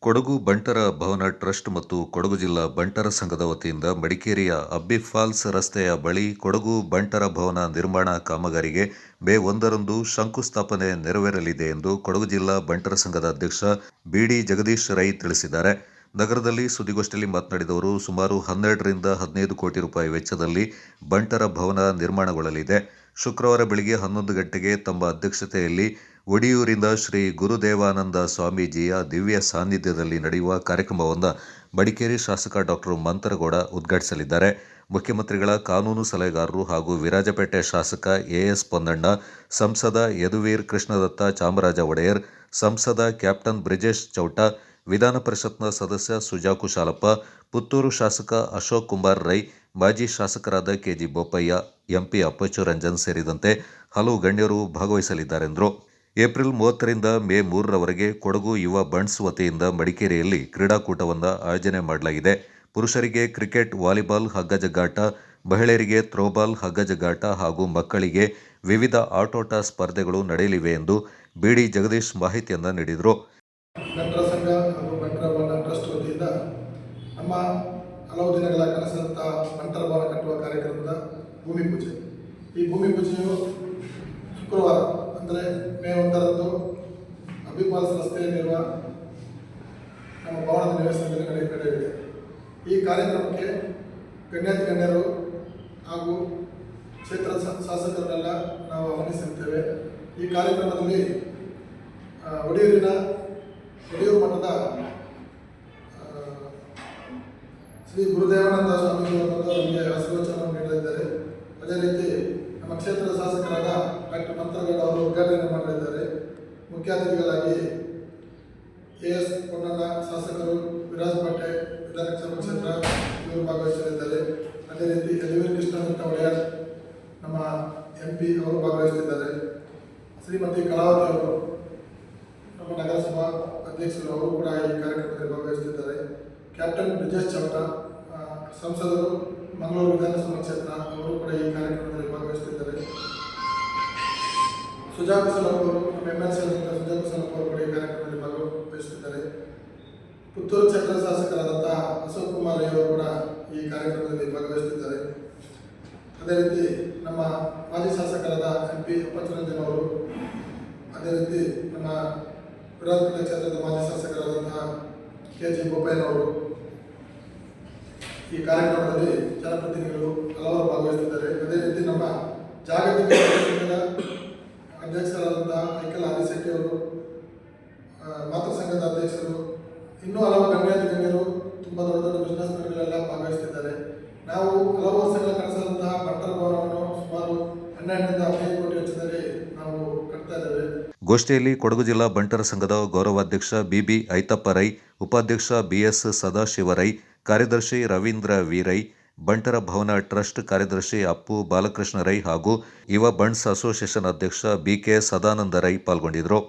ಕೊಡಗು ಬಂಟರ ಭವನ ಟ್ರಸ್ಟ್ ಮತ್ತು ಕೊಡಗು ಜಿಲ್ಲಾ ಬಂಟರ ಸಂಘದ ವತಿಯಿಂದ ಮಡಿಕೇರಿಯ ಅಬ್ಬಿ ಫಾಲ್ಸ್ ರಸ್ತೆಯ ಬಳಿ ಕೊಡಗು ಬಂಟರ ಭವನ ನಿರ್ಮಾಣ ಕಾಮಗಾರಿಗೆ ಮೇ 1ರಂದು ಶಂಕುಸ್ಥಾಪನೆ ನೆರವೇರಲಿದೆ ಎಂದು ಕೊಡಗು ಜಿಲ್ಲಾ ಬಂಟರ ಸಂಘದ ಅಧ್ಯಕ್ಷ ಬಿಡಿ ಜಗದೀಶ್ ರೈ ತಿಳಿಸಿದ್ದಾರೆ. ನಗರದಲ್ಲಿ ಸುದ್ದಿಗೋಷ್ಠಿಯಲ್ಲಿ ಮಾತನಾಡಿದ ಅವರು, ಸುಮಾರು 12ರಿಂದ 15 ಕೋಟಿ ರೂಪಾಯಿ ವೆಚ್ಚದಲ್ಲಿ ಬಂಟರ ಭವನ ನಿರ್ಮಾಣಗೊಳ್ಳಲಿದೆ. ಶುಕ್ರವಾರ ಬೆಳಗ್ಗೆ 11 ಗಂಟೆಗೆ ತಮ್ಮ ಅಧ್ಯಕ್ಷತೆಯಲ್ಲಿ ಒಡಿಯೂರಿನ ಶ್ರೀ ಗುರುದೇವಾನಂದ ಸ್ವಾಮೀಜಿಯ ದಿವ್ಯ ಸಾನ್ನಿಧ್ಯದಲ್ಲಿ ನಡೆಯುವ ಕಾರ್ಯಕ್ರಮವನ್ನು ಮಡಿಕೇರಿ ಶಾಸಕ ಡಾ ಮಂತರಗೌಡ ಉದ್ಘಾಟಿಸಲಿದ್ದಾರೆ. ಮುಖ್ಯಮಂತ್ರಿಗಳ ಕಾನೂನು ಸಲಹೆಗಾರರು ಹಾಗೂ ವಿರಾಜಪೇಟೆ ಶಾಸಕ ಎಎಸ್ ಪೊನ್ನಣ್ಣ, ಸಂಸದ ಯದುವೀರ್ ಕೃಷ್ಣದತ್ತ ಚಾಮರಾಜ ಒಡೆಯರ್, ಸಂಸದ ಕ್ಯಾಪ್ಟನ್ ಬ್ರಿಜೇಶ್ ಚೌಟ, ವಿಧಾನ ಪರಿಷತ್ನ ಸದಸ್ಯ ಸುಜಾ ಕುಶಾಲಪ್ಪ, ಪುತ್ತೂರು ಶಾಸಕ ಅಶೋಕ್ ಕುಮಾರ್ ರೈ, ಮಾಜಿ ಶಾಸಕರಾದ ಕೆಜಿ ಬೋಪಯ್ಯ, ಎಂಪಿ ಅಪ್ಪಚ್ಚು ರಂಜನ್ ಸೇರಿದಂತೆ ಹಲವು ಗಣ್ಯರು ಭಾಗವಹಿಸಲಿದ್ದಾರೆಂದರು. ಏಪ್ರಿಲ್ 30ರಿಂದ ಮೇ 3ರವರೆಗೆ ಕೊಡಗು ಯುವ ಬಂಟ್ಸ್ ವತಿಯಿಂದ ಮಡಿಕೇರಿಯಲ್ಲಿ ಕ್ರೀಡಾಕೂಟವನ್ನು ಆಯೋಜನೆ ಮಾಡಲಾಗಿದೆ. ಪುರುಷರಿಗೆ ಕ್ರಿಕೆಟ್, ವಾಲಿಬಾಲ್, ಹಗ್ಗಜಗ್ಗಾಟ, ಮಹಿಳೆಯರಿಗೆ ಥ್ರೋಬಾಲ್, ಹಗ್ಗಜಗ್ಗಾಟ ಹಾಗೂ ಮಕ್ಕಳಿಗೆ ವಿವಿಧ ಆಟೋಟ ಸ್ಪರ್ಧೆಗಳು ನಡೆಯಲಿವೆ ಎಂದು ಬಿಡಿ ಜಗದೀಶ್ ಮಾಹಿತಿಯನ್ನು ನೀಡಿದರು. ಬಂಟರ ಸಂಘ ಹಾಗೂ ಬಂಟರ ಭವನ ಟ್ರಸ್ಟ್ ವತಿಯಿಂದ ನಮ್ಮ ಹಲವು ದಿನಗಳ ಕನಸಂತ ಬಂಟರ ಭವನ ಕಟ್ಟುವ ಕಾರ್ಯಕ್ರಮದ ಭೂಮಿ ಪೂಜೆ. ಈ ಭೂಮಿ ಪೂಜೆಯು ಶುಕ್ರವಾರ ಅಂದರೆ ಮೇ 1ರಂದು ಅಬ್ಬಿ ಫಾಲ್ಸ್ ರಸ್ತೆಯಲ್ಲಿರುವ ನಮ್ಮ ಭವನದ ನಿವಾಸದಲ್ಲಿ ನಡೆಯಲಿದೆ. ಈ ಕಾರ್ಯಕ್ರಮಕ್ಕೆ ಗಣ್ಯಾತಿ ಗಣ್ಯರು ಹಾಗೂ ಕ್ಷೇತ್ರ ಶಾಸಕರನ್ನೆಲ್ಲ ನಾವು ಆಹ್ವಾನಿಸಿರುತ್ತೇವೆ. ಈ ಕಾರ್ಯಕ್ರಮದಲ್ಲಿ ಒಡಿಯೂರು ಮಠದ ಶ್ರೀ ಗುರುದೇವಾನಂದ ಸ್ವಾಮೀಜಿಯವರು ನಮಗೆ ಆಶೀರ್ವಚನವನ್ನು ನೀಡಲಿದ್ದಾರೆ. ಅದೇ ರೀತಿ ನಮ್ಮ ಕ್ಷೇತ್ರದ ಶಾಸಕರಾದ ಡಾಕ್ಟರ್ ಮಂತರಗೌಡ ಅವರು ಉದ್ಘಾಟನೆ ಮಾಡಲಿದ್ದಾರೆ. ಮುಖ್ಯ ಅತಿಥಿಗಳಾಗಿ ಎಎಸ್ ಪೊನ್ನಣ್ಣ ಶಾಸಕರು, ವಿರಾಜಪೇಟೆ ವಿಧಾನಸಭಾ ಕ್ಷೇತ್ರ ಇವರು ಭಾಗವಹಿಸಲಿದ್ದಾರೆ. ಅದೇ ರೀತಿ ಯದುವೀರ್ ಕೃಷ್ಣದತ್ತ ಒಡೆಯರ್ ನಮ್ಮ ಎಂಪಿ ಅವರು ಭಾಗವಹಿಸುತ್ತಿದ್ದಾರೆ. ಶ್ರೀಮತಿ ಕಲಾವತಿ ಅವರು ನಮ್ಮ ನಗರಸಭಾ ಅಧ್ಯಕ್ಷರು ಅವರು ಕೂಡ ಈ ಕಾರ್ಯಕ್ರಮದಲ್ಲಿ ಭಾಗವಹಿಸುತ್ತಿದ್ದಾರೆ. ಕ್ಯಾಪ್ಟನ್ ಬ್ರಿಜೇಶ್ ಚೌಟ ಸಂಸದರು, ಮಂಗಳೂರು ವಿಧಾನಸಭಾ ಕ್ಷೇತ್ರ ಅವರು ಕೂಡ ಈ ಕಾರ್ಯಕ್ರಮದಲ್ಲಿ ಭಾಗವಹಿಸುತ್ತಿದ್ದಾರೆ. ಸುಜಾ ಕುಶಾಲಪ್ಪ ಅವರು ನಮ್ಮ ಎಂಎಲ್ಸಿ ಸುಜಾ ಕುಶಾಲಪ್ಪ ಅವರು ಕೂಡ ಈ ಕಾರ್ಯಕ್ರಮದಲ್ಲಿ ಭಾಗವಹಿಸುತ್ತಿದ್ದಾರೆ. ಪುತ್ತೂರು ಕ್ಷೇತ್ರದ ಶಾಸಕರಾದಂತಹ ಅಶೋಕ್ ಕುಮಾರ್ ರೈ ಅವರು ಕೂಡ ಈ ಕಾರ್ಯಕ್ರಮದಲ್ಲಿ ಭಾಗವಹಿಸುತ್ತಿದ್ದಾರೆ. ಅದೇ ರೀತಿ ನಮ್ಮ ಮಾಜಿ ಶಾಸಕರಾದ ಎಂಪಿ ಅಪ್ಪಚ್ಚು ರಂಜನ್ ಅವರು, ಅದೇ ರೀತಿ ನಮ್ಮ ವಿರಾಜಪೇಟೆ ಕ್ಷೇತ್ರದ ಮಾಜಿ ಶಾಸಕರಾದಂತಹ ಕೆಜಿ ಬೋಪಯ್ಯನವರು ಈ ಕಾರ್ಯಕ್ರಮದಲ್ಲಿ ಜನಪ್ರತಿನಿಧಿಗಳು ಹಲವರು ಭಾಗವಹಿಸುತ್ತಿದ್ದಾರೆ. ಅದೇ ರೀತಿ ನಮ್ಮ ಜಾಗತಿಕ ಸಂಘದ ಅಧ್ಯಕ್ಷರಾದಂತಹ ಮೈಕಲ್ ಆದಿಶೆಟ್ಟಿ ಅವರು, ಮಾತೃ ಸಂಘದ ಅಧ್ಯಕ್ಷರು, ಇನ್ನೂ ಹಲವು ಗಣ್ಯರು ತುಂಬ ದೊಡ್ಡ ದೊಡ್ಡ ಬಿಸ್ನೆಸ್ ಮ್ಯಾನ್ಗಳೆಲ್ಲ ಭಾಗವಹಿಸುತ್ತಿದ್ದಾರೆ. ನಾವು ಹಲವು ವರ್ಷಗಳ ಕನಸಾದಂತಹ ಬಂಟರ ಭವನವನ್ನು ಸುಮಾರು 12ರಿಂದ 15 ಕೋಟಿ ವೆಚ್ಚದಲ್ಲಿ ನಾವು ಕಟ್ತಾ ಇದ್ದೇವೆ. ಗೋಷ್ಠಿಯಲ್ಲಿ ಕೊಡಗು ಜಿಲ್ಲಾ ಬಂಟರ ಸಂಘದ ಗೌರವಾಧ್ಯಕ್ಷ ಬಿಬಿ ಐತಪ್ಪ ರೈ, ಉಪಾಧ್ಯಕ್ಷ ಬಿಎಸ್ ಸದಾಶಿವ ರೈ, ಕಾರ್ಯದರ್ಶಿ ರವೀಂದ್ರ ವಿ ರೈ, ಬಂಟರ ಭವನ ಟ್ರಸ್ಟ್ ಕಾರ್ಯದರ್ಶಿ ಅಪ್ಪು ಬಾಲಕೃಷ್ಣ ರೈ ಹಾಗೂ ಯುವ ಬಂಟ್ಸ್ ಅಸೋಸಿಯೇಷನ್ ಅಧ್ಯಕ್ಷ ಬಿಕೆ ಸದಾನಂದ ರೈ ಪಾಲ್ಗೊಂಡಿದ್ದರು.